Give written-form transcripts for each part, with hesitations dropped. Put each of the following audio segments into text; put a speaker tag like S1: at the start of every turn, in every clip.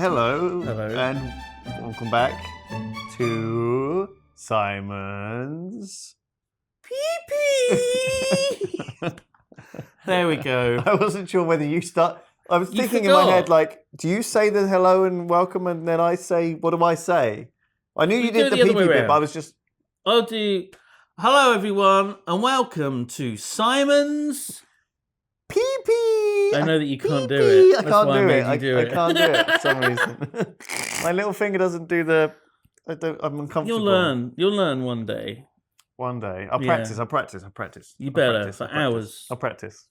S1: Hello.
S2: Hello.
S1: And welcome back to Simon's
S2: Pee-pee! There we go.
S1: I wasn't sure whether you start. I was
S2: You
S1: thinking in my head,
S2: forgot.
S1: like, do you say the hello and welcome and then I say, what do I say? I knew you
S2: do
S1: did
S2: it
S1: the
S2: the other way
S1: pee-pee bit,
S2: round.
S1: but I was just...
S2: I'll do... Hello, everyone, and welcome to Simon's...
S1: Pee-pee!
S2: I know that you can't do
S1: Pee-pee!
S2: it.
S1: I
S2: That's
S1: can't
S2: why
S1: do
S2: I
S1: it.
S2: made you do
S1: I
S2: it.
S1: can't do it for some reason. My little finger doesn't do the... I'm uncomfortable.
S2: You'll learn. You'll learn one day.
S1: One day. I'll
S2: Yeah.
S1: practice.
S2: You
S1: I'll
S2: better,
S1: practice,
S2: for
S1: I'll practice.
S2: hours.
S1: I'll practice.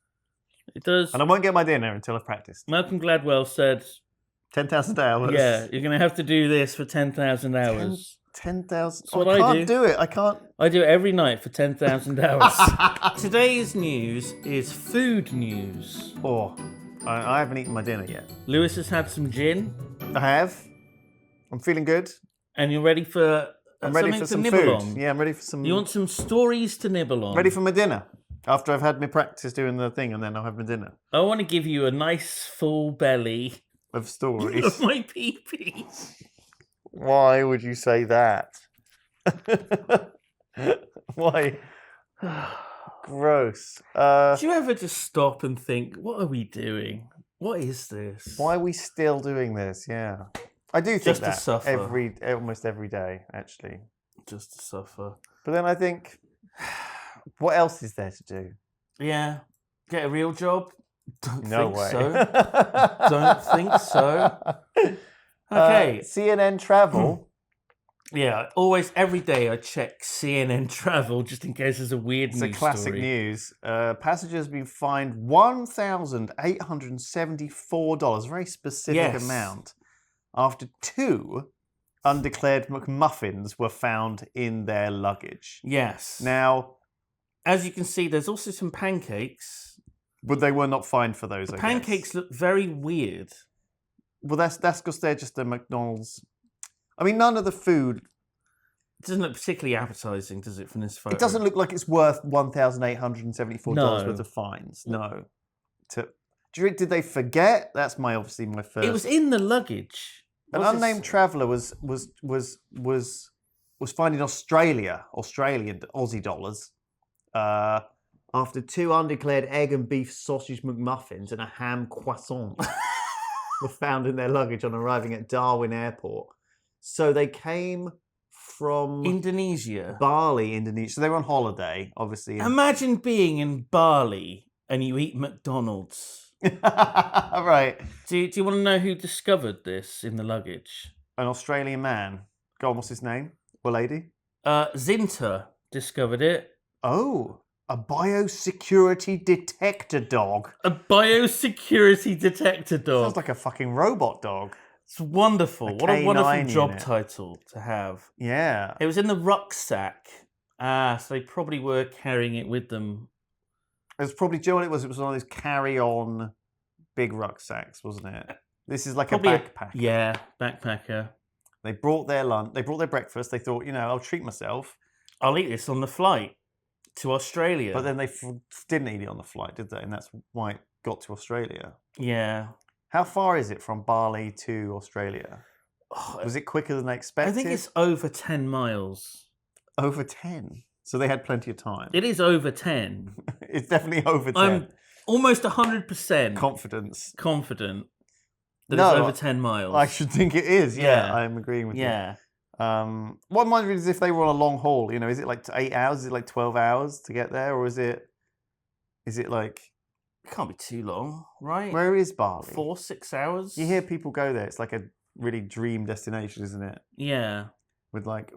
S2: It does.
S1: And I won't get my dinner until I've practiced.
S2: Malcolm Gladwell said,
S1: 10,000 hours.
S2: yeah, you're going to have to do this for 10,000 hours.
S1: 10,000.
S2: That's what
S1: I
S2: I
S1: can't
S2: do.
S1: do it. I can't.
S2: I do it every night for 10,000 hours. Today's news is food news.
S1: Oh, I haven't eaten my dinner yet.
S2: Lewis has had some gin.
S1: I have. I'm feeling good.
S2: And you're ready for
S1: I'm ready
S2: something
S1: for
S2: to
S1: some
S2: nibble
S1: food.
S2: on.
S1: Yeah, I'm ready for some.
S2: You want some stories to nibble on.
S1: Ready for my dinner. After I've had my practice doing the thing, and then I'll have my dinner
S2: I want to give you a nice full belly
S1: of stories.
S2: of my pee-pee.
S1: Why would you say that? Why? Gross.
S2: Do you ever just stop and think, what are we doing? What is this?
S1: Why are we still doing this? Yeah, I do think
S2: Just to
S1: that
S2: suffer.
S1: almost every day, actually.
S2: Just to suffer.
S1: But then I think, what else is there to do?
S2: Yeah. Get a real job? Don't
S1: No
S2: think
S1: way.
S2: so. Don't think so. Okay.
S1: CNN Travel.
S2: Yeah, always, every day I check CNN Travel just in case there's a weird
S1: It's a
S2: news
S1: classic
S2: story.
S1: news. Passengers have been fined $1,874, a very specific
S2: Yes.
S1: amount, after 2 undeclared McMuffins were found in their luggage.
S2: Yes.
S1: Now,
S2: As you can see, there's also some pancakes.
S1: but they were not fined for those.
S2: The
S1: I
S2: pancakes
S1: guess.
S2: look very weird.
S1: Well, that's because they're just the McDonald's. I mean, none of the food.
S2: It doesn't look particularly appetizing, does it, from this photo?
S1: It doesn't look like it's worth $1,874
S2: No.
S1: worth of fines. No. Did they forget? That's obviously my first.
S2: It was in the luggage.
S1: An
S2: Was it-
S1: unnamed traveller was fined in Australian Aussie dollars, after 2 undeclared egg and beef sausage McMuffins and a ham croissant were found in their luggage on arriving at Darwin Airport. So they came from
S2: Indonesia.
S1: Bali, Indonesia. So they were on holiday, obviously.
S2: Imagine being in Bali and you eat McDonald's.
S1: Right.
S2: Do you want to know who discovered this in the luggage?
S1: An Australian man. Go on, what's his name? Or lady?
S2: Zinta discovered it.
S1: Oh, a biosecurity detector dog.
S2: A biosecurity detector dog.
S1: Sounds like a fucking robot dog.
S2: It's wonderful. What a
S1: K9
S2: wonderful job
S1: unit.
S2: title to have.
S1: Yeah.
S2: It was in the rucksack. So they probably were carrying it with them.
S1: It was probably, do you know what it was? It was one of those carry-on big rucksacks, wasn't it? This is like
S2: Probably
S1: a backpack.
S2: Yeah, backpacker.
S1: They brought their lunch. They brought their breakfast. They thought, I'll treat myself.
S2: I'll eat this on the flight to Australia.
S1: But then they didn't eat it on the flight, did they? And that's why it got to Australia.
S2: Yeah.
S1: How far is it from Bali to Australia?
S2: Oh,
S1: Was it quicker than they expected?
S2: I think it's over 10 miles.
S1: over 10. So they had plenty of time.
S2: It is over 10.
S1: It's definitely over 10.
S2: I'm almost 100%
S1: Confidence.
S2: confident that
S1: No,
S2: it's over 10 miles.
S1: I should think it is. Yeah,
S2: Yeah.
S1: I'm agreeing with you.
S2: Yeah.
S1: What I'm wondering is if they were on a long haul. Is it like 8 hours? Is it like 12 hours to get there, or is it like
S2: It can't be too long, right?
S1: where is Bali?
S2: 4-6 hours?
S1: You hear people go there. It's like a really dream destination, isn't it?
S2: Yeah.
S1: With like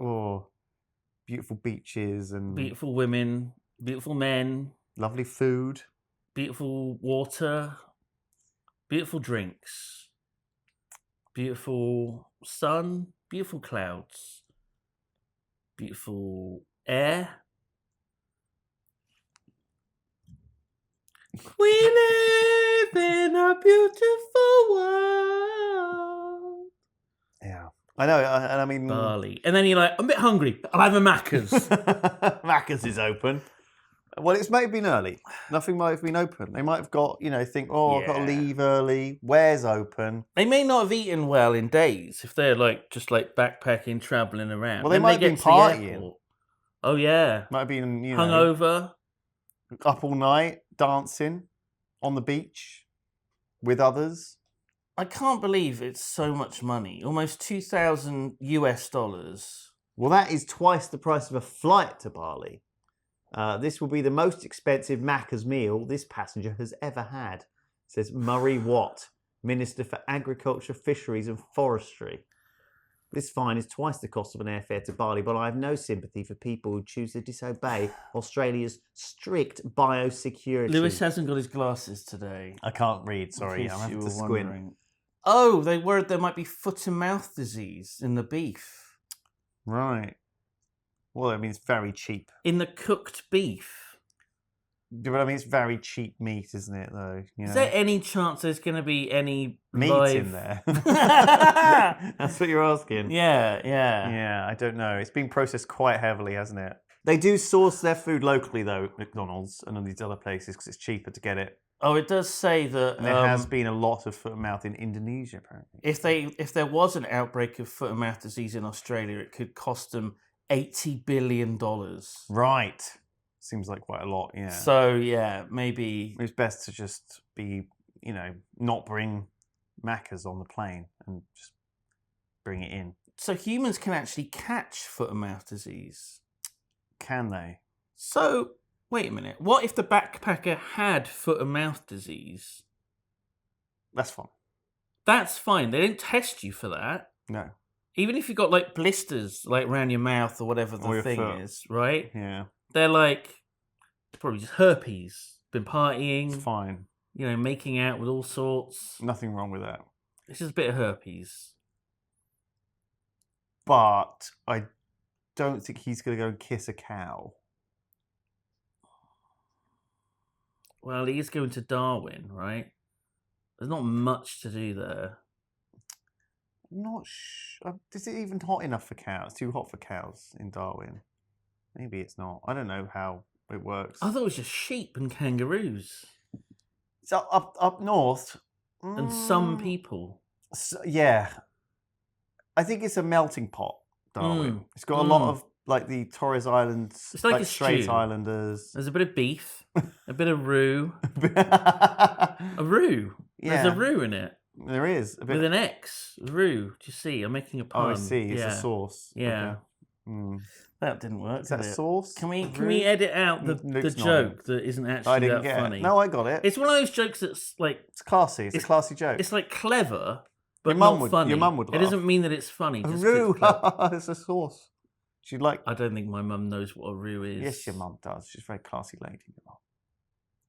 S1: beautiful beaches and
S2: Beautiful women, beautiful men,
S1: lovely food.
S2: beautiful water, beautiful drinks, beautiful sun, beautiful clouds, beautiful air. We live in a beautiful world.
S1: Yeah, I know, and I mean,
S2: Bali. And then you're like, I'm a bit hungry. I'll have a Macca's.
S1: Macca's is open. Well, it's maybe been early. Nothing might have been open. They might have got, think, I've got to leave early. Where's open?
S2: They may not have eaten well in days if they're just backpacking, travelling around.
S1: Well, they
S2: Then
S1: might have
S2: get
S1: been
S2: to the
S1: partying.
S2: airport. Oh, yeah.
S1: Might have been,
S2: Hungover.
S1: up all night, dancing on the beach with others.
S2: I can't believe it's so much money. Almost $2,000.
S1: Well, that is twice the price of a flight to Bali. This will be the most expensive Macca's meal this passenger has ever had, says Murray Watt, Minister for Agriculture, Fisheries and Forestry. This fine is twice the cost of an airfare to Bali, but I have no sympathy for people who choose to disobey Australia's strict biosecurity.
S2: Lewis hasn't got his glasses today.
S1: I can't read, sorry. I'm having to squint.
S2: Wondering. Oh, they worried there might be foot and mouth disease in the beef.
S1: Right. Well, I mean, it's very cheap.
S2: In the cooked beef.
S1: But I mean, it's very cheap meat, isn't it, though?
S2: Is there any chance there's going to be any
S1: meat
S2: live...
S1: in there? That's what you're asking.
S2: Yeah.
S1: Yeah, I don't know. It's been processed quite heavily, hasn't it? They do source their food locally, though, McDonald's and all these other places, because it's cheaper to get it.
S2: Oh, it does say that...
S1: And there has been a lot of foot and mouth in Indonesia, apparently.
S2: If there was an outbreak of foot and mouth disease in Australia, it could cost them $80 billion.
S1: Right. Seems like quite a lot, yeah.
S2: So, yeah, maybe...
S1: It's best to just be, not bring Macca's on the plane and just bring it in.
S2: So humans can actually catch foot and mouth disease?
S1: Can they?
S2: So, wait a minute. What if the backpacker had foot and mouth disease?
S1: That's fine.
S2: That's fine. They don't test you for that.
S1: No.
S2: Even if you've got blisters around your mouth or whatever the thing is, right?
S1: Yeah.
S2: They're probably just herpes. Been partying.
S1: It's fine.
S2: Making out with all sorts.
S1: Nothing wrong with that.
S2: It's just a bit of herpes.
S1: But I don't think he's going to go and kiss a cow.
S2: Well, he is going to Darwin, right? There's not much to do there.
S1: Not is it even hot enough for cows? It's too hot for cows in Darwin. Maybe it's not. I don't know how it works.
S2: I thought it was just sheep and kangaroos.
S1: It's up north.
S2: And some people.
S1: So, yeah. I think it's a melting pot, Darwin. It's got a lot of the Torres Islands,
S2: it's like a
S1: Strait
S2: stew.
S1: Islanders.
S2: There's a bit of beef, a bit of roux. A roux.
S1: Yeah.
S2: There's a roux in it.
S1: There is. A bit
S2: with an X. Roux. Do you see? I'm making a pun.
S1: Oh, I see. It's a sauce.
S2: Yeah.
S1: Okay.
S2: That didn't work.
S1: Is that a sauce?
S2: Can we edit out the joke that isn't actually that funny?
S1: No, I got it.
S2: It's one of those jokes that's
S1: it's classy. It's a classy joke.
S2: It's clever, but not funny.
S1: Your mum would laugh.
S2: It doesn't mean that it's funny.
S1: A roux. It's a sauce. She'd like.
S2: I don't think my mum knows what a roux is.
S1: Yes, your mum does. She's a very classy lady. Your mum.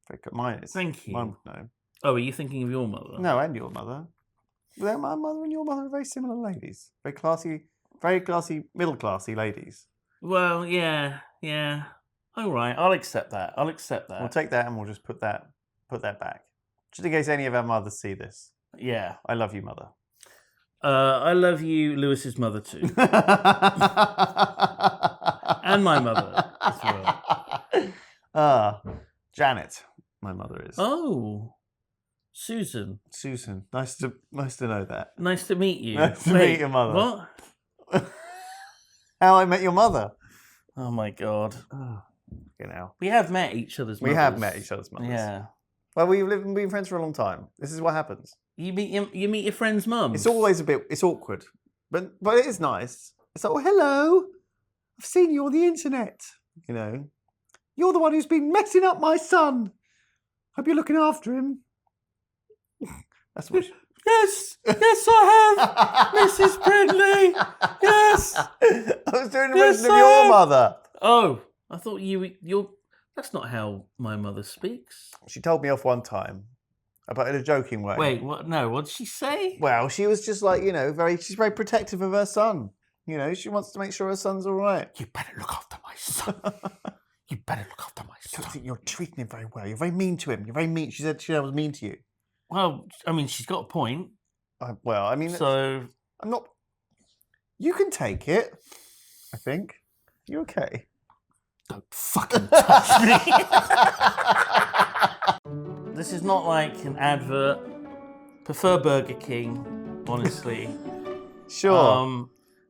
S1: Very good. Mine is.
S2: Thank you.
S1: Mine would know.
S2: Oh, are you thinking of your mother?
S1: No, and your mother. Well, my mother and your mother are very similar ladies. Very classy, middle classy ladies.
S2: Well, yeah. All right, I'll accept that.
S1: We'll take that and we'll just put that back, just in case any of our mothers see this.
S2: Yeah.
S1: I love you, mother.
S2: I love you, Lewis's mother too, and my mother as well.
S1: Janet, my mother is.
S2: Oh. Susan.
S1: Nice to know that.
S2: Nice to meet you.
S1: Nice to meet your mother.
S2: What?
S1: How I met your mother.
S2: Oh my god. We have met each other's mothers.
S1: We have met each other's mothers.
S2: Yeah.
S1: Well, we've been friends for a long time. This is what happens.
S2: You meet your friend's mum.
S1: It's always it's awkward, but it is nice. It's like, oh, hello. I've seen you on the internet. You're the one who's been messing up my son. Hope you're looking after him. That's what.
S2: Yes, I have, Mrs. Brindley. Yes.
S1: I was doing the version of your mother.
S2: Oh, I thought you're. That's not how my mother speaks.
S1: She told me off one time, but in a joking way.
S2: Wait, what? No, what did she say?
S1: Well, she was just she's very protective of her son. She wants to make sure her son's all right.
S2: You better look after my son. You better look after my son.
S1: I don't think you're treating him very well. You're very mean to him. You're very mean. She said I was mean to you.
S2: Well, I mean, she's got a point.
S1: So I'm not. You can take it. I think. You okay?
S2: Don't fucking touch me. This is not like an advert. Prefer Burger King, honestly.
S1: Sure.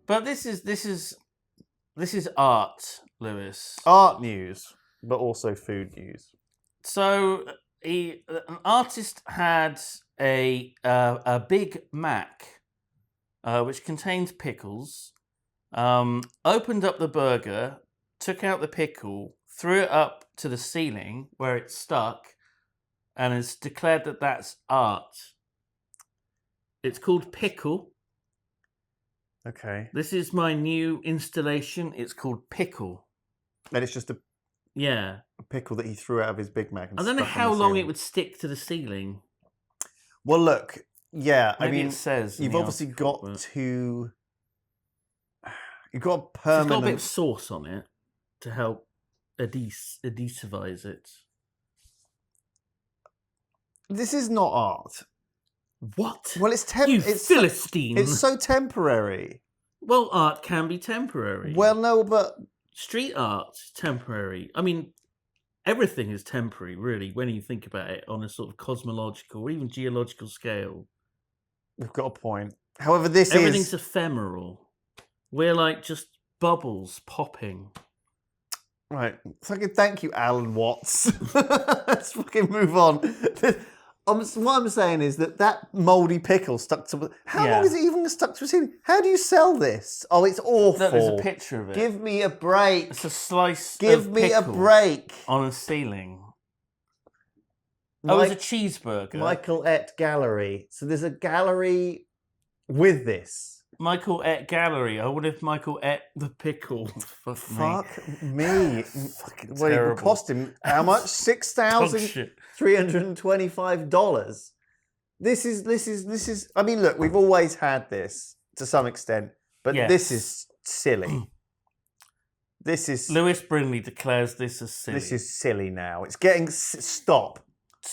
S2: But this is art, Lewis.
S1: Art news, but also food news.
S2: So an artist had a Big Mac, which contains pickles. Opened up the burger, took out the pickle, threw it up to the ceiling where it stuck, and has declared that that's art. It's called Pickle.
S1: Okay.
S2: This is my new installation. It's called Pickle.
S1: And it's just a pickle that he threw out of his Big Mac. And
S2: I don't know
S1: stuck on
S2: how
S1: the
S2: long
S1: ceiling.
S2: it would stick to the ceiling.
S1: Well, look, yeah,
S2: Maybe
S1: I mean,
S2: it says in
S1: you've
S2: the
S1: obviously
S2: article,
S1: got
S2: but-
S1: to. You've got a
S2: So it's
S1: permanent.
S2: got a bit of sauce on it to help adhesivize it.
S1: This is not art.
S2: What?
S1: Well, it's
S2: You
S1: it's
S2: Philistine!
S1: it's so temporary.
S2: Well, art can be temporary.
S1: Well, no, but
S2: Street art, temporary. I mean, everything is temporary, really, when you think about it on a sort of cosmological or even geological scale.
S1: we've got a point. However, this
S2: Everything's
S1: is
S2: ephemeral. We're like just bubbles popping.
S1: right. Fucking thank you, Alan Watts. Let's fucking move on. What I'm saying is that mouldy pickle stuck to. How
S2: Yeah.
S1: long is it even stuck to a ceiling? How do you sell this? Oh, it's awful.
S2: Look, there's a picture of it.
S1: Give me a break.
S2: It's a slice
S1: Give
S2: of
S1: me a
S2: pickle
S1: break.
S2: on a ceiling. Oh, it's a cheeseburger.
S1: Michael Et Gallery. So there's a gallery with this.
S2: Michael Et Gallery. I wonder if Michael Et the pickle. Fuck me.
S1: Fuck me.
S2: Fucking
S1: Well, it would
S2: terrible.
S1: cost him how much?
S2: Dog shit.
S1: $6,325. This is. I mean, look, we've always had this to some extent, but
S2: Yes.
S1: this is silly. This is
S2: Lewis Brindley declares this as silly.
S1: this is silly now. It's getting stop.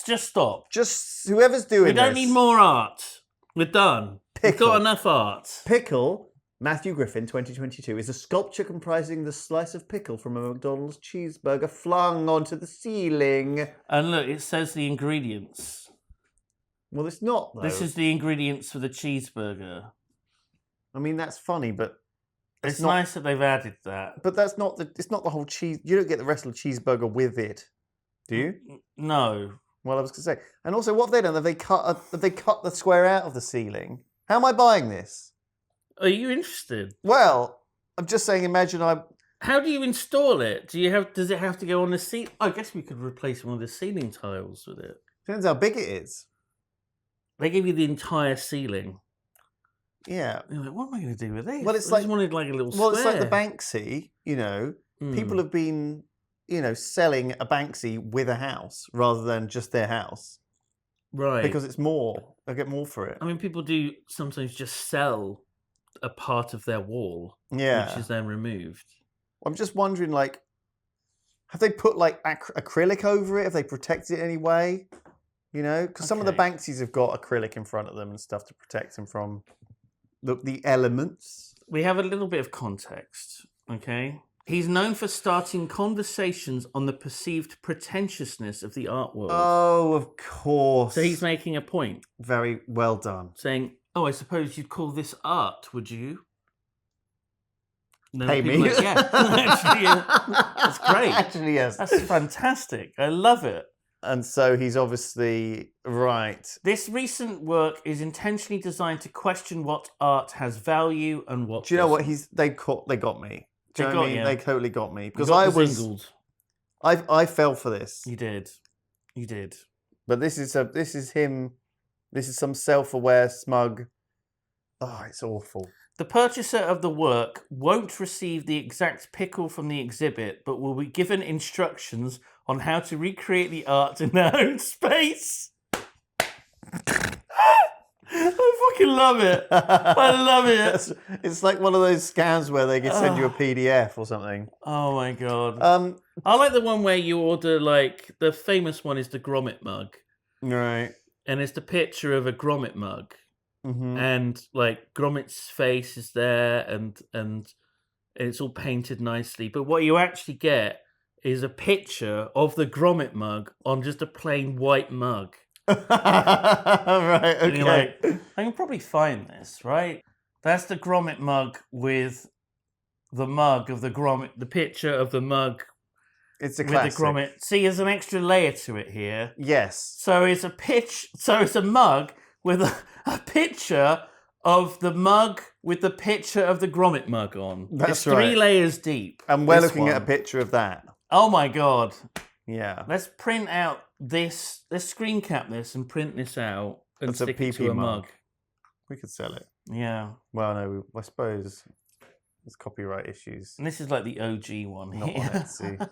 S2: Just stop.
S1: Just whoever's doing
S2: We don't
S1: this.
S2: need more art. We're done. We've
S1: Pickle.
S2: got enough art.
S1: Pickle, Matthew Griffin, 2022, is a sculpture comprising the slice of pickle from a McDonald's cheeseburger flung onto the ceiling.
S2: And look, it says the ingredients.
S1: Well, it's not, though.
S2: This is the ingredients for the cheeseburger.
S1: I mean, that's funny, but
S2: It's
S1: not-
S2: nice that they've added that.
S1: but that's not the. It's not the whole cheese. You don't get the rest of the cheeseburger with it, do you?
S2: No.
S1: Well, I was going to say. And also, what have they done? Have they cut the square out of the ceiling? How am I buying this?
S2: Are you interested?
S1: Well, I'm just saying. Imagine
S2: How do you install it? Does it have to go on the ceiling? I guess we could replace one of the ceiling tiles with it.
S1: Depends how big it is.
S2: They give you the entire ceiling.
S1: Yeah.
S2: You're like, what am I going to do with this?
S1: Well, it's
S2: I
S1: like-
S2: just wanted like a little
S1: Well, it's like the
S2: square.
S1: Banksy. You know,
S2: Mm.
S1: people have been, selling a Banksy with a house rather than just their house
S2: Right.
S1: because it's more. They get more for it.
S2: I mean, people do sometimes just sell a part of their wall,
S1: Yeah.
S2: which is then removed.
S1: I'm just wondering, like, have they put like acrylic over it? Have they protected it in any way? Because some of the
S2: Okay.
S1: Banksies have got acrylic in front of them and stuff to protect them from the elements.
S2: We have a little bit of context, okay? He's known for starting conversations on the perceived pretentiousness of the art world.
S1: Oh, of course.
S2: So he's making a point,
S1: Very well done.
S2: saying, "Oh, I suppose you'd call this art, would you?" And then
S1: Pay
S2: people
S1: me.
S2: are like, yeah, actually, that's great.
S1: Actually, yes.
S2: That's fantastic. I love it.
S1: And so he's obviously right.
S2: This recent work is intentionally designed to question what art has value and what.
S1: Do you know what?
S2: doesn't.
S1: They got me. Do you
S2: They
S1: know what I
S2: got
S1: mean?
S2: you.
S1: They totally got me
S2: You
S1: because
S2: got
S1: I was.
S2: bezingled.
S1: I fell for this.
S2: You did. You did.
S1: But this is him. This is some self-aware smug. Oh, it's awful.
S2: The purchaser of the work won't receive the exact pickle from the exhibit, but will be given instructions on how to recreate the art in their own space. I fucking love it. I love it.
S1: It's like one of those scams where they can send you a PDF or something.
S2: Oh my god.
S1: Um,
S2: I like the one where you order, like, the famous one is the Grommet mug.
S1: right.
S2: And it's the picture of a Grommet mug.
S1: Mm-hmm.
S2: And, like, Grommet's face is there and it's all painted nicely. But what you actually get is a picture of the grommet mug on just a plain white mug.
S1: Right,
S2: And you're
S1: okay.
S2: like, I can probably find this, right? That's the grommet mug with the mug of the grommet, the picture of the mug
S1: It's a
S2: with
S1: classic.
S2: the grommet. See, there's an extra layer to it here.
S1: Yes.
S2: So it's a mug with a picture of the mug with the picture of the grommet mug on.
S1: That's
S2: it's 3
S1: right.
S2: layers deep.
S1: And we're
S2: this
S1: looking at a
S2: one.
S1: picture of that.
S2: Oh my god.
S1: Yeah.
S2: Let's print out this. Let's screen cap this and print this out and
S1: That's a
S2: stick it
S1: PP
S2: to a
S1: mug.
S2: mug.
S1: We could sell it.
S2: Yeah.
S1: Well, no, I suppose there's copyright issues.
S2: And this is like the OG one.
S1: Not on
S2: here.
S1: Etsy.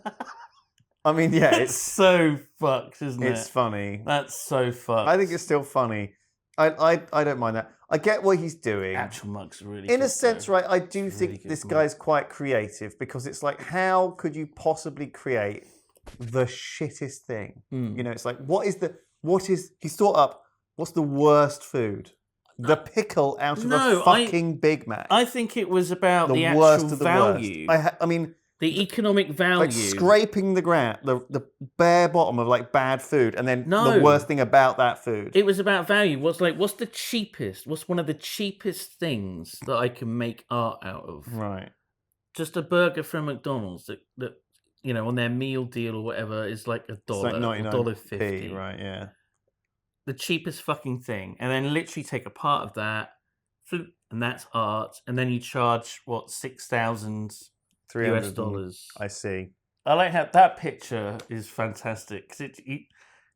S1: I mean, yeah,
S2: It's so fucked, isn't it?
S1: it's funny.
S2: That's so fucked.
S1: I think it's still funny. I don't mind that. I get what he's doing.
S2: actual mugs are really
S1: In
S2: good,
S1: a sense,
S2: though.
S1: right, I do
S2: Really
S1: think
S2: good
S1: this
S2: mug.
S1: guy's quite creative because it's like, how could you possibly create the shittest thing?
S2: Mm.
S1: You know, it's like, he's thought up, what's the worst food? The pickle out of a fucking Big Mac.
S2: I think it was about the
S1: worst
S2: actual
S1: of the
S2: value.
S1: worst. I mean,
S2: The economic value.
S1: like scraping the ground, the bare bottom of like bad food, and then
S2: No.
S1: the worst thing about that food.
S2: It was about value. What's the cheapest? What's one of the cheapest things that I can make art out of?
S1: Right.
S2: Just a burger from McDonald's that you know on their meal deal or whatever is like $1,
S1: It's like 99p,
S2: $1.50.
S1: right? Yeah.
S2: The cheapest fucking thing, and then literally take a part of that, and that's art, and then you charge what $6,000 US.
S1: I see.
S2: I like how that picture is fantastic because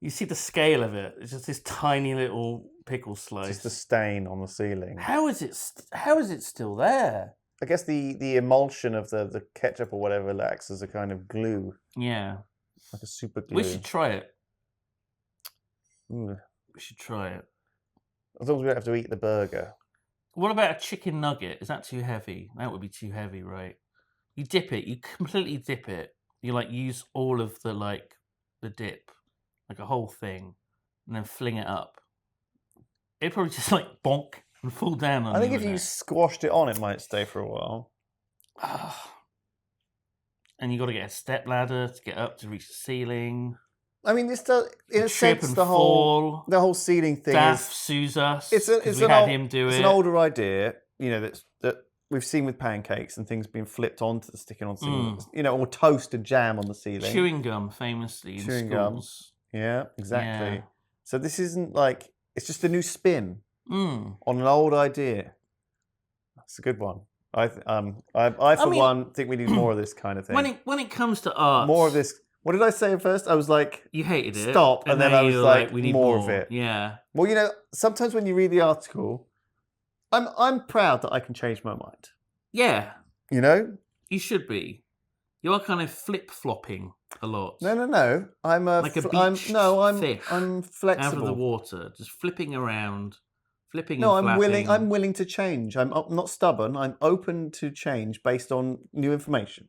S2: you see the scale of it. It's just this tiny little pickle slice.
S1: Just a stain on the ceiling.
S2: How is it still there?
S1: I guess the emulsion of the ketchup or whatever acts as a kind of glue,
S2: Yeah,
S1: like a super glue.
S2: we should try it.
S1: Ooh.
S2: We should try it.
S1: As long as we don't have to eat the burger.
S2: What about a chicken nugget? Is that too heavy? That would be too heavy, right? You dip it. You completely dip it. You like use all of the dip, like a whole thing, and then fling it up. It'd probably just like bonk and fall down on
S1: I think
S2: you.
S1: if you squashed it on, it might stay for a while.
S2: And you got to get a step ladder to get up to reach the ceiling.
S1: I mean, this does, in a
S2: Trip
S1: sense,
S2: and
S1: the
S2: fall.
S1: whole ceiling thing
S2: Daff
S1: is
S2: sues us.
S1: it's
S2: we had him do
S1: it's
S2: it.
S1: an older idea, you know, that we've seen with pancakes and things being flipped onto the sticking on ceiling, you know, or toast and jam on the ceiling.
S2: Chewing gum, famously in
S1: Chewing gum.
S2: schools.
S1: Yeah, exactly.
S2: Yeah.
S1: So this isn't like, it's just a new spin
S2: Mm.
S1: on an old idea. That's a good one. I for
S2: mean,
S1: one think we need more of this kind of thing.
S2: When it comes to art,
S1: More of this. What did I say at first? I was like,
S2: you hated it.
S1: stop, and then
S2: now
S1: I was
S2: you're
S1: like,
S2: we need
S1: more of it.
S2: Yeah.
S1: well, you know, sometimes when you read the article, I'm proud that I can change my mind.
S2: Yeah.
S1: You know?
S2: You should be. You are kind of flip-flopping a lot.
S1: No. I'm a
S2: Like a
S1: I'm
S2: beached
S1: I'm
S2: fish
S1: flexible.
S2: out of the water, just flipping around, flipping
S1: No,
S2: and
S1: I'm
S2: flapping.
S1: I'm willing to change. I'm not stubborn. I'm open to change based on new information.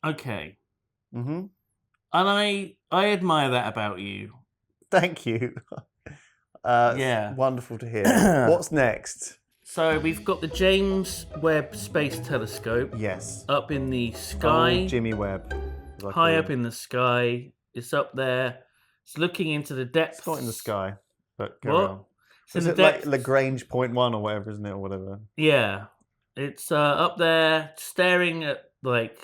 S2: Okay.
S1: Mm-hmm.
S2: And I admire that about you.
S1: Thank you.
S2: Yeah.
S1: Wonderful to hear. What's next?
S2: So we've got the James Webb Space Telescope
S1: Yes.
S2: up in the sky,
S1: Oh, Jimmy Webb. as I
S2: high
S1: call
S2: up
S1: him.
S2: in the sky. It's up there. It's looking into the depths.
S1: It's not in the sky, but go
S2: What?
S1: on.
S2: It's in
S1: Is
S2: the
S1: it like
S2: depths.
S1: Lagrange point 1 or whatever, isn't it, or whatever?
S2: Yeah. It's up there staring at like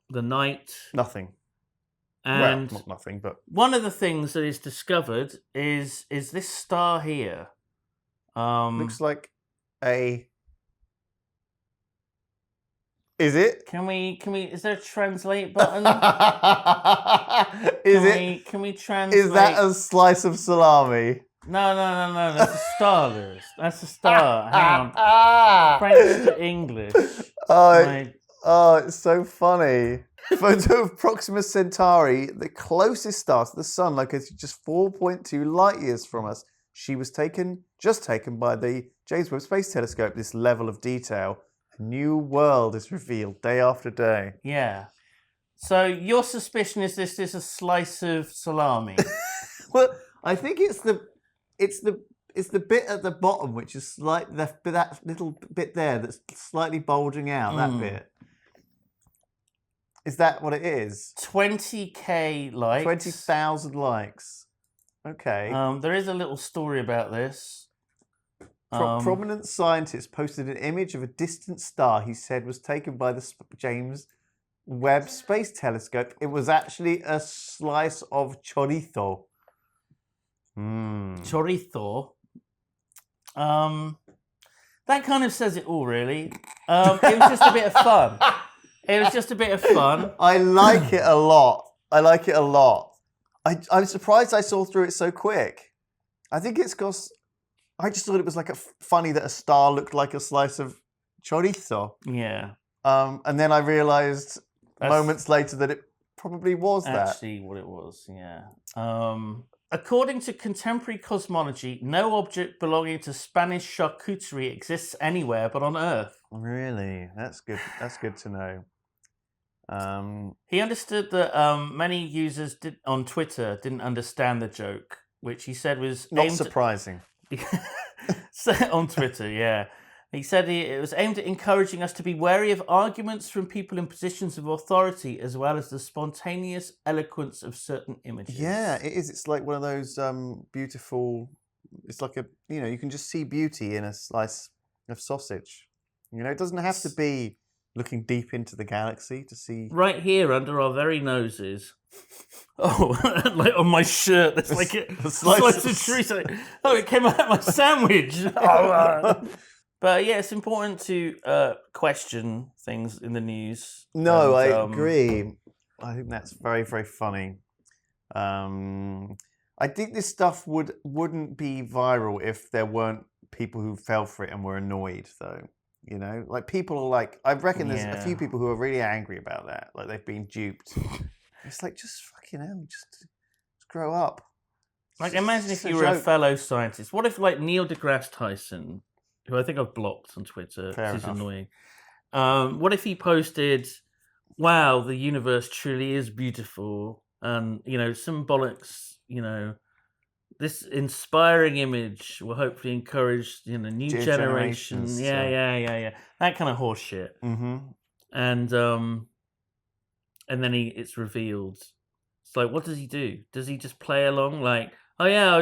S2: the night.
S1: Nothing.
S2: And
S1: well, not nothing, but
S2: one of the things that is discovered is this star here.
S1: looks like a. Is it?
S2: Can we? Is there a translate button? Can we translate?
S1: Is that a slice of salami?
S2: No. That's a star, Lewis. That's a star. Hang on. French to English.
S1: Oh, it's so funny. Photo of Proxima Centauri, the closest star to the sun, located just 4.2 light years from us. She was just taken by the James Webb Space Telescope. This level of detail, a new world is revealed day after day.
S2: Yeah. So your suspicion is this is a slice of salami?
S1: Well, I think it's the bit at the bottom which is that little bit there that's slightly bulging out. That bit. Is that what it is?
S2: 20K likes.
S1: 20,000 likes. Okay.
S2: There is a little story about this.
S1: Prominent scientist posted an image of a distant star he said was taken by the James Webb Space Telescope. It was actually a slice of chorizo.
S2: Chorizo. That kind of says it all, really. It was just a bit of fun. It was just a bit of fun.
S1: I like it a lot. I'm surprised I saw through it so quick. I think it's because I just thought it was like funny that a star looked like a slice of chorizo.
S2: Yeah.
S1: And then I realised moments later that it probably was
S2: actually what it was. Yeah. According to contemporary cosmology, no object belonging to Spanish charcuterie exists anywhere but on Earth.
S1: Really? That's good. That's good to know.
S2: He understood that many users on Twitter didn't understand the joke, which he said was
S1: not surprising.
S2: On Twitter, yeah. He said it was aimed at encouraging us to be wary of arguments from people in positions of authority, as well as the spontaneous eloquence of certain images.
S1: Yeah, it is. It's like one of those beautiful. It's like you can just see beauty in a slice of sausage. It doesn't have to be looking deep into the galaxy to see.
S2: Right here, under our very noses. Oh, like on my shirt, there's like a slice of chorizo. Oh, it came out of my sandwich. But yeah, it's important to question things in the news.
S1: No, I agree. I think that's very, very funny. I think this stuff wouldn't be viral if there weren't people who fell for it and were annoyed, though. Like people are like, I reckon there's a few people who are really angry about that, like they've been duped. It's like, just fucking hell, just grow up.
S2: Like, imagine if you were a fellow scientist. What if, like, Neil deGrasse Tyson, who I think I've blocked on Twitter, which is annoying. What if he posted, wow, the universe truly is beautiful, and, some bollocks, this inspiring image will hopefully encourage, new generations. Yeah. That kind of horse shit.
S1: Mm-hmm.
S2: And then it's revealed. It's like, what does he do? Does he just play along? Like, oh yeah,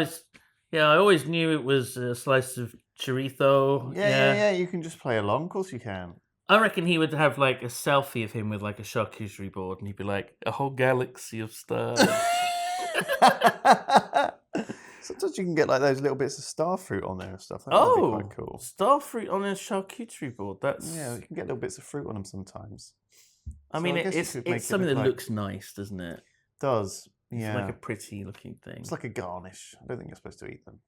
S2: I always knew it was a slice of chorizo.
S1: Yeah. You can just play along. Of course you can.
S2: I reckon he would have like a selfie of him with like a charcuterie board, and he'd be like, a whole galaxy of stars.
S1: Sometimes you can get like those little bits of star fruit on there and stuff. That would be quite cool.
S2: Star fruit on a charcuterie board.
S1: Yeah, you can get little bits of fruit on them sometimes.
S2: I mean, it's something that looks nice, doesn't it?
S1: It does. Yeah.
S2: It's like a pretty looking thing.
S1: It's like a garnish. I don't think you're supposed to eat them.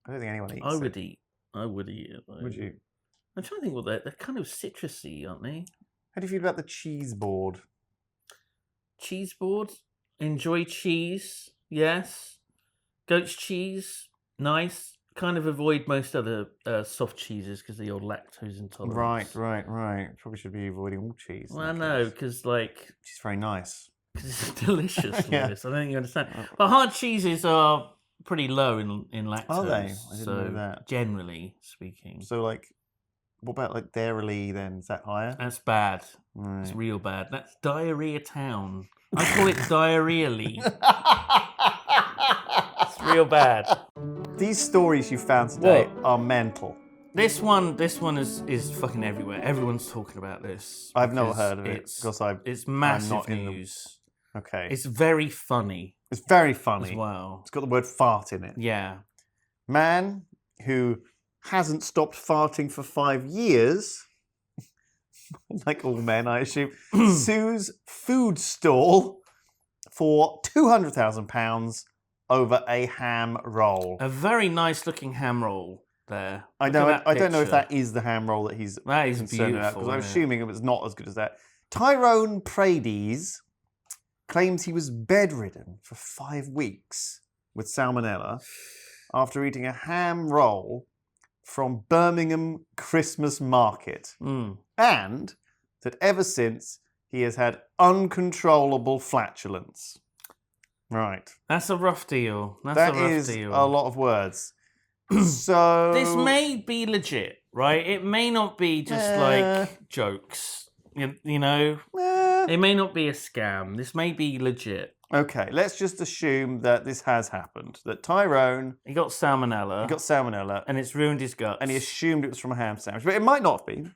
S1: I don't think anyone eats
S2: I would eat it. Though.
S1: Would you?
S2: I'm trying to think. Well, they're kind of citrusy, aren't they?
S1: How do you feel about the cheese board?
S2: Cheese board? Enjoy cheese? Yes. Goat's cheese? Nice. Kind of avoid most other soft cheeses because of your lactose intolerance.
S1: Right. Probably should be avoiding all cheese.
S2: Well, no, because
S1: she's very nice.
S2: Because it's delicious. Yeah. Lewis. I don't think you understand. But hard cheeses are pretty low in lactose.
S1: Are they? I didn't know that.
S2: Generally speaking.
S1: So, like, what about like Dairy then? Is that higher?
S2: That's bad. Right. It's real bad. That's Diarrhea Town. I call it Diarrhea-ly. It's real bad.
S1: These stories you found today are mental.
S2: This one is fucking everywhere. Everyone's talking about this.
S1: I've not heard of it because
S2: it's massive news.
S1: Okay.
S2: It's very funny.
S1: It's very funny
S2: as well.
S1: It's got the word fart in it.
S2: Yeah.
S1: Man who hasn't stopped farting for 5 years, like all men, I assume, sues food stall for £200,000 over a ham roll.
S2: A very nice looking ham roll there.
S1: I don't know if that is the ham roll that he's
S2: that is beautiful
S1: because I'm assuming it was not as good as that. Tyrone Prades claims he was bedridden for 5 weeks with salmonella after eating a ham roll from Birmingham Christmas Market, and that ever since he has had uncontrollable flatulence. Right.
S2: That's a rough deal.
S1: That is a lot of words. So
S2: this may be legit, right? It may not be just like jokes, you know. It may not be a scam. This may be legit.
S1: Okay, let's just assume that this has happened. That Tyrone
S2: He got salmonella.
S1: and
S2: it's ruined his guts.
S1: and he assumed it was from a ham sandwich, but it might not have been.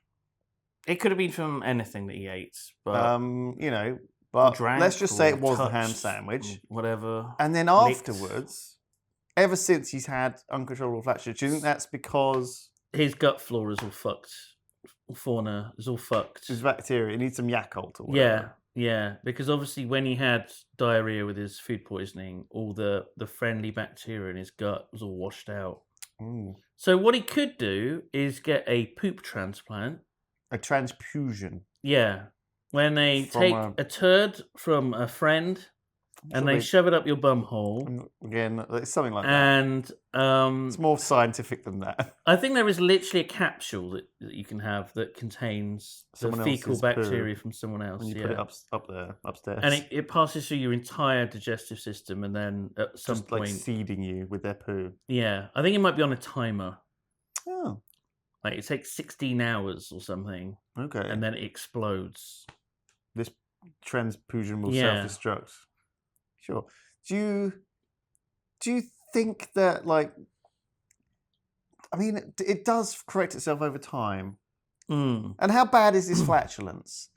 S2: It could have been from anything that he ate, but
S1: But
S2: drank
S1: let's just say
S2: or
S1: it was the ham
S2: touched
S1: sandwich.
S2: or whatever.
S1: And then
S2: licked.
S1: afterwards, ever since he's had uncontrollable flatulence, do you think that's because
S2: His gut flora is all fucked. Fauna is all fucked.
S1: his bacteria, he needs some Yakult or whatever?
S2: Yeah, because obviously when he had diarrhea with his food poisoning, all the friendly bacteria in his gut was all washed out.
S1: Ooh.
S2: So what he could do is get a poop transplant.
S1: A transfusion.
S2: Yeah, when they
S1: From
S2: take
S1: a-
S2: a turd from a friend and they shove it up your bum hole.
S1: Again, it's something like that.
S2: And
S1: It's more scientific than that.
S2: I think there is literally a capsule that you can have that contains
S1: Someone
S2: the fecal
S1: else's poo.
S2: bacteria from someone else.
S1: And you put it up there, upstairs.
S2: And it passes through your entire digestive system, and then at some
S1: just
S2: point,
S1: like seeding you with their poo.
S2: yeah, I think it might be on a timer.
S1: Oh,
S2: Like it takes 16 hours or something,
S1: okay.
S2: and then it explodes.
S1: This transfusion will
S2: Yeah.
S1: self-destruct. Sure. Do you think that, like, I mean, it does correct itself over time?
S2: Mm.
S1: And how bad is this flatulence?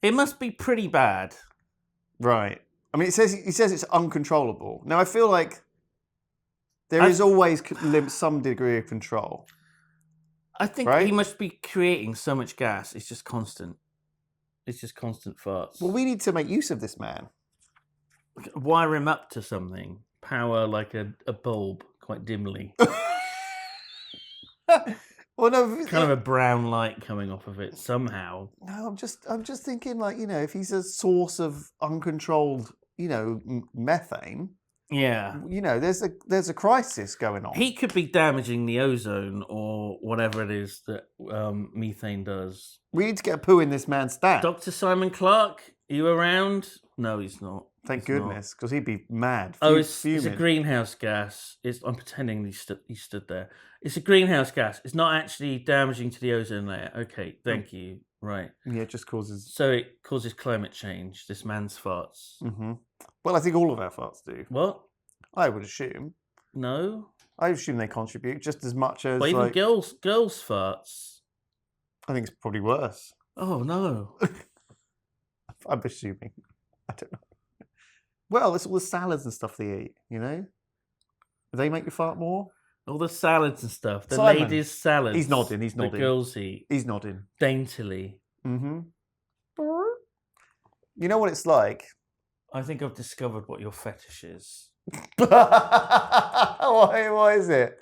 S2: It must be pretty bad.
S1: Right. I mean, he says it's uncontrollable. Now, I feel like there is always some degree of control.
S2: I think
S1: Right?
S2: he must be creating so much gas. It's just constant. It's just constant farts.
S1: Well, we need to make use of this man.
S2: Wire him up to something. Power like a bulb quite dimly.
S1: Well, no,
S2: Kind of a brown light coming off of it somehow.
S1: No, I'm just thinking, like, if he's a source of uncontrolled, methane,
S2: Yeah.
S1: there's a crisis going on.
S2: He could be damaging the ozone or whatever it is that methane does.
S1: We need to get a poo in this man's stat.
S2: Dr. Simon Clark, are you around? No, he's not.
S1: Thank
S2: He's not.
S1: goodness, because he'd be mad.
S2: Oh, it's a
S1: fuming.
S2: greenhouse gas. I'm pretending he stood there. It's a greenhouse gas. It's not actually damaging to the ozone layer. Okay, thank you. Right.
S1: Yeah, it just causes.
S2: So it causes climate change, this man's farts.
S1: Mm-hmm. Well, I think all of our farts do.
S2: What?
S1: I would assume.
S2: No?
S1: I assume they contribute just as much as.
S2: But even girls' farts.
S1: I think it's probably worse.
S2: Oh, no.
S1: I'm assuming. I don't know. Well, it's all the salads and stuff they eat, Do they make you fart more?
S2: All the salads and stuff. The
S1: Simon.
S2: ladies' salads.
S1: He's nodding, he's nodding.
S2: The girls eat
S1: He's nodding.
S2: daintily.
S1: Mm-hmm. You know what it's like?
S2: I think I've discovered what your fetish is.
S1: Why is it?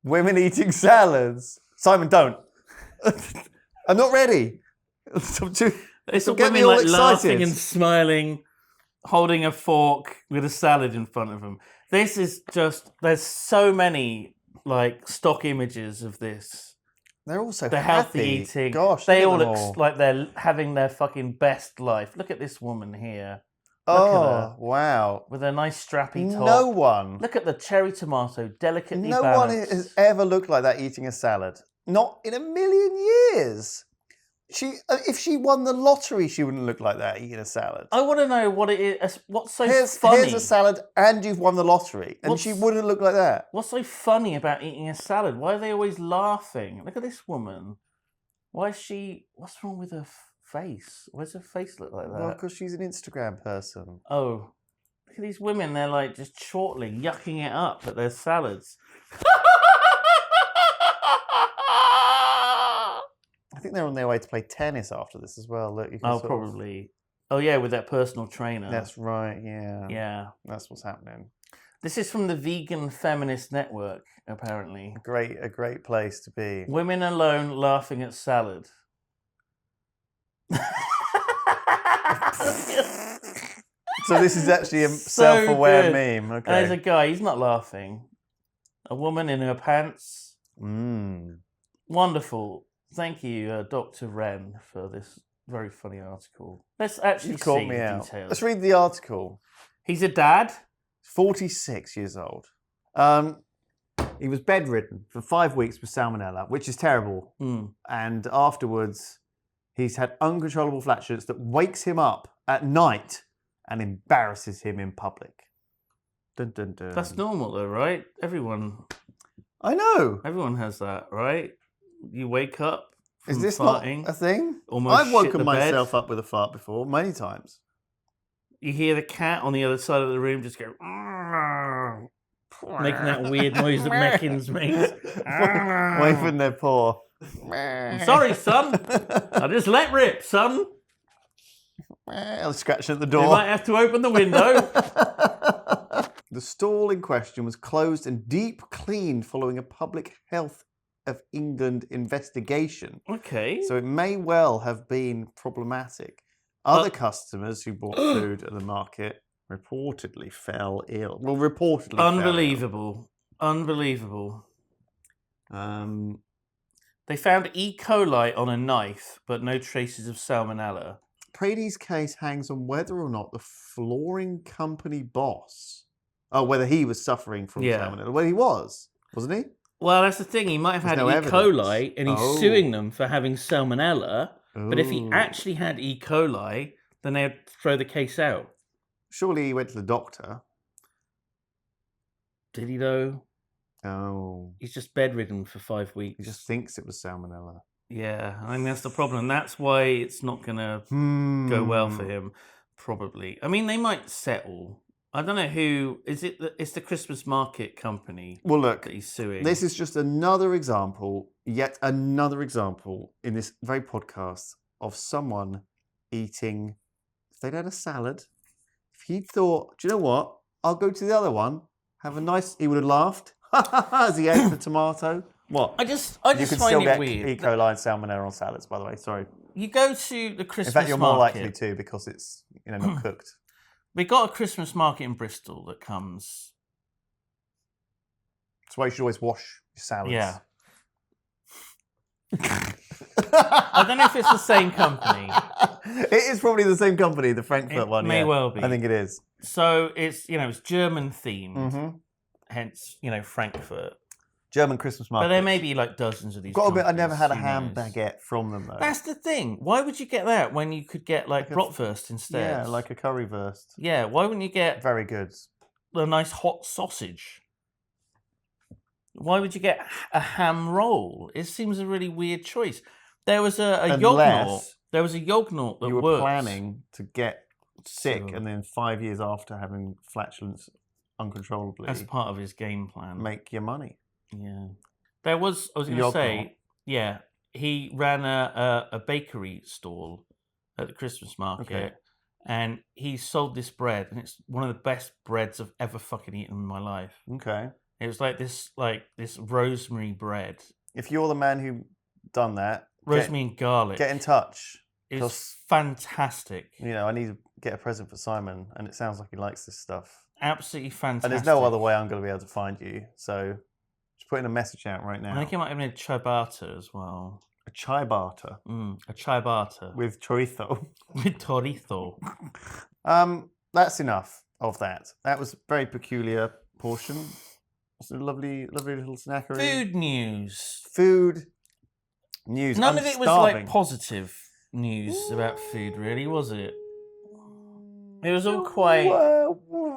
S1: Women eating salads. Simon, don't. I'm not ready.
S2: It's all
S1: get me
S2: women
S1: all
S2: like laughing
S1: excited.
S2: and smiling, holding a fork with a salad in front of them. This is just, there's so many like stock images of this.
S1: They're all so
S2: The
S1: happy.
S2: healthy eating.
S1: Gosh,
S2: they all
S1: look at
S2: look
S1: them all.
S2: like they're having their fucking best life. Look at this woman here
S1: Oh, wow.
S2: with a nice strappy top.
S1: No one.
S2: Look at the cherry tomato, delicately
S1: No one
S2: balanced.
S1: has ever looked like that eating a salad. Not in a million years. If she won the lottery, she wouldn't look like that eating a salad.
S2: I want to know what it is. What's so
S1: Here's
S2: funny?
S1: a salad, and you've won the lottery, and she wouldn't look like that.
S2: What's so funny about eating a salad? Why are they always laughing? Look at this woman. Why is she? What's wrong with her face? Why does her face look like that?
S1: Well, because she's an Instagram person.
S2: Oh, look at these women. They're like just chortling, yucking it up at their salads.
S1: I think they're on their way to play tennis after this as well. Look, you can
S2: Oh,
S1: sort of-
S2: probably. Oh, yeah, with that personal trainer.
S1: That's right. Yeah.
S2: Yeah.
S1: That's what's happening.
S2: This is from the Vegan Feminist Network, apparently.
S1: A great place to be.
S2: Women alone laughing at salad.
S1: So this is actually a
S2: So
S1: self-aware
S2: good.
S1: meme.
S2: And there's a
S1: Okay.
S2: guy, he's not laughing. A woman in her pants. Wonderful. Thank you, Dr. Wren, for this very funny article. Let's actually
S1: You've caught
S2: see
S1: me
S2: the
S1: out.
S2: details.
S1: Let's read the article.
S2: He's a dad.
S1: 46 years old. He was bedridden for 5 weeks with salmonella, which is terrible.
S2: Mm.
S1: And afterwards, He's had uncontrollable flatulence that wakes him up at night and embarrasses him in public. Dun, dun, dun.
S2: That's normal, though, right? Everyone has that, right? You wake up from
S1: Is this
S2: farting,
S1: not a thing?
S2: almost
S1: I've
S2: shit
S1: woken
S2: the
S1: myself
S2: bed.
S1: up with a fart before, many times.
S2: You hear the cat on the other side of the room just go... making that weird noise that McMuffins makes.
S1: Waving their paw.
S2: I'm sorry, son. I just let rip, son.
S1: I'll scratch at the
S2: You
S1: door.
S2: might have to open the window.
S1: The stall in question was closed and deep cleaned following a Public Health of England investigation.
S2: Okay.
S1: So it may well have been problematic. Other customers who bought food at the market reportedly fell ill. Well, reportedly
S2: Unbelievable. Unbelievable. They found E. coli on a knife, but no traces of salmonella.
S1: Prady's case hangs on whether or not the flooring company boss, whether he was suffering from salmonella. Well, he was, wasn't he?
S2: Well, that's the thing. He might have had
S1: no
S2: E.
S1: evidence.
S2: coli, and he's suing them for having salmonella. But if he
S1: Ooh.
S2: actually had E. coli, then they'd throw the case out.
S1: Surely he went to the doctor.
S2: Did he, though?
S1: Oh.
S2: He's just bedridden for 5 weeks.
S1: He just thinks it was salmonella.
S2: Yeah, I think that's the problem. That's why it's not going to go well for him, probably. I mean, they might settle. I don't know who. Is it? It's the Christmas market company
S1: Well, look,
S2: that he's suing.
S1: this is just another example, yet another example in this very podcast of someone eating. If they'd had a salad, if he'd thought, do you know what? I'll go to the other one, have a nice. He would have laughed as he ate the tomato. What?
S2: I just
S1: You could
S2: find
S1: still
S2: it
S1: get
S2: weird.
S1: E. coli and salmonella on salads, by the way. Sorry.
S2: You go to the Christmas
S1: In fact, you're more
S2: market.
S1: likely to because it's not cooked.
S2: We got a Christmas market in Bristol that comes.
S1: That's why you should always wash your salads.
S2: Yeah. I don't know if it's the same company.
S1: It is probably the same company, the Frankfurt one.
S2: May well be.
S1: I think it is.
S2: So it's it's German themed,
S1: Mm-hmm.
S2: hence Frankfurt.
S1: German Christmas market.
S2: But there may be like dozens of these.
S1: Got a bit. I never had a
S2: who
S1: ham
S2: knows?
S1: baguette from them though.
S2: That's the thing. Why would you get that when you could get like
S1: a-
S2: bratwurst instead?
S1: Yeah, like a currywurst.
S2: Yeah, why wouldn't you get
S1: Very good.
S2: a nice hot sausage? Why would you get a ham roll? It seems a really weird choice. There was a yognort.
S1: Unless
S2: There was a yognort that
S1: you were
S2: worked.
S1: planning to get sick,
S2: So-
S1: and then 5 years after having flatulence uncontrollably,
S2: As part of his game plan.
S1: make your money.
S2: Yeah. There was, I was going to
S1: Yognort.
S2: say, yeah, he ran a bakery stall at the Christmas market,
S1: Okay.
S2: and he sold this bread, and it's one of the best breads I've ever fucking eaten in my life.
S1: Okay.
S2: It was like this rosemary bread,
S1: If you're the man who done that,
S2: rosemary and garlic.
S1: get in touch.
S2: It's
S1: 'cause-
S2: fantastic,
S1: I need to get a present for Simon, and it sounds like he likes this stuff.
S2: absolutely fantastic.
S1: And there's no other way I'm going to be able to find you. So just putting a message out right now.
S2: I think it might have been a ciabatta as well.
S1: A chai barter
S2: A ciabatta
S1: with chorizo.
S2: with chorizo.
S1: That's enough of that. That was a very peculiar portion. It's a lovely, lovely little snackery.
S2: Food news.
S1: Food news.
S2: None
S1: I'm
S2: of it was
S1: starving.
S2: like positive news about food, really, was it? It was all quite.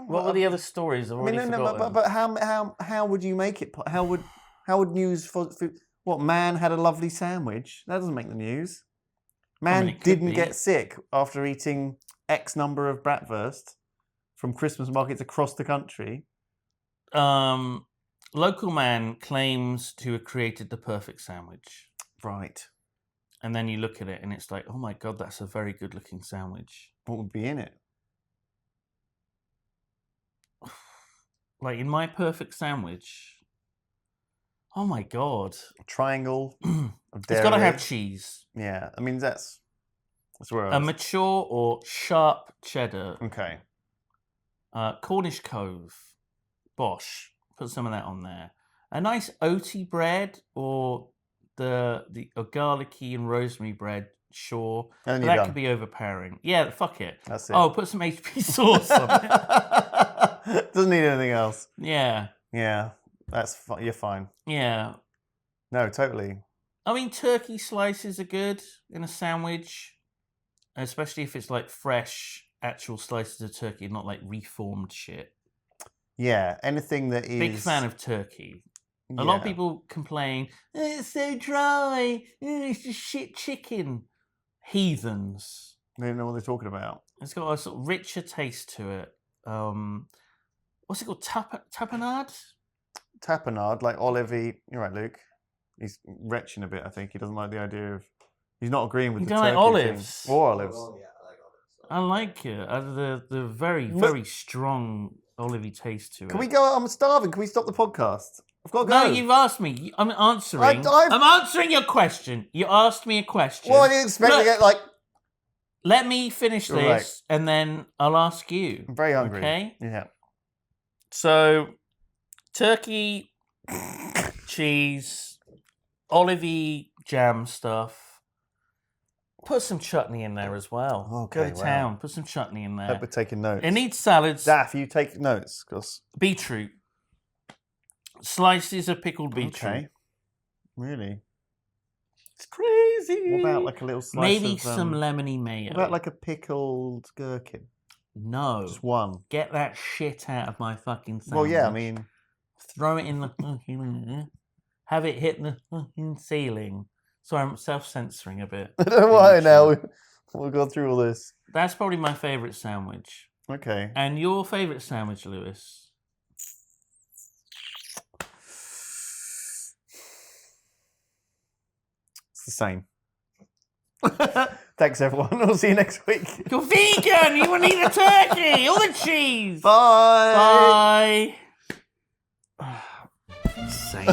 S2: What were the other stories? I've already forgotten.
S1: but how would you make it? How would news for food? What, man had a lovely sandwich? That doesn't make the news. Man
S2: it could
S1: didn't
S2: be.
S1: get sick after eating X number of bratwurst from Christmas markets across the country.
S2: Local man claims to have created the perfect sandwich.
S1: Right.
S2: And then you look at it and it's like, oh my God, that's a very good looking sandwich.
S1: What would be in it?
S2: Like in my perfect sandwich, oh my God.
S1: A triangle of dairy.
S2: It's got to have cheese.
S1: Yeah, I mean, that's where I
S2: A
S1: was.
S2: mature or sharp cheddar.
S1: Okay.
S2: Cornish Cove. Bosh. Put some of that on there. A nice oaty bread or a garlicky and rosemary bread. Sure.
S1: And
S2: But
S1: you're
S2: that
S1: done.
S2: could be overpowering. Yeah, fuck it.
S1: That's it.
S2: Oh, put some HP sauce on it.
S1: Doesn't need anything else.
S2: Yeah.
S1: Yeah, you're fine.
S2: Yeah.
S1: No, totally.
S2: I mean, turkey slices are good in a sandwich, especially if it's like fresh, actual slices of turkey, not like reformed shit.
S1: Yeah, anything that is...
S2: Big fan of turkey. A lot of people complain, it's so dry, it's just shit chicken. Heathens.
S1: They don't know what they're talking about.
S2: It's got a sort of richer taste to it. What's it called? Tapenade?
S1: Tapenade, like Olivey. You're right, Luke. He's retching a bit, I think. He doesn't like the idea of... He's not agreeing with
S2: You
S1: the
S2: don't
S1: turkey
S2: like olives?
S1: thing. Or olives.
S3: Oh, yeah, I like olives.
S2: I like it. The very, very strong olivey taste to it.
S1: Can we go? I'm starving. Can we stop the podcast? I've got to go.
S2: No, you've asked me. I'm answering.
S1: I've-
S2: I'm answering your question. You asked me a question.
S1: Well, I didn't expect to
S2: Look,
S1: get like...
S2: Let me finish this,
S1: Right.
S2: and then I'll ask you.
S1: I'm very hungry.
S2: Okay?
S1: Yeah.
S2: So, turkey, cheese, olivey jam stuff. Put some chutney in there as well.
S1: Okay,
S2: Go to
S1: wow.
S2: town. Put some chutney in
S1: Hope
S2: there.
S1: we're taking notes.
S2: It needs salads.
S1: Daff, you take notes, because...
S2: Beetroot. Slices of pickled beetroot.
S1: Okay. Really?
S2: It's crazy.
S1: What about like a little slice
S2: Maybe
S1: of...
S2: some lemony mayo.
S1: What about like a pickled gherkin?
S2: No.
S1: Just one.
S2: Get that shit out of my fucking sandwich.
S1: Well, yeah, I mean...
S2: Throw it in the fucking... Have it hit the fucking ceiling. Sorry, I'm self-censoring a bit.
S1: I don't know why now. We've gone through all this.
S2: That's probably my favourite sandwich.
S1: Okay.
S2: And your favourite sandwich, Lewis?
S1: It's the same. Thanks, everyone. We'll see you next week.
S2: You're vegan! You wouldn't eat the turkey! All the cheese!
S1: Bye.
S2: Bye! Same.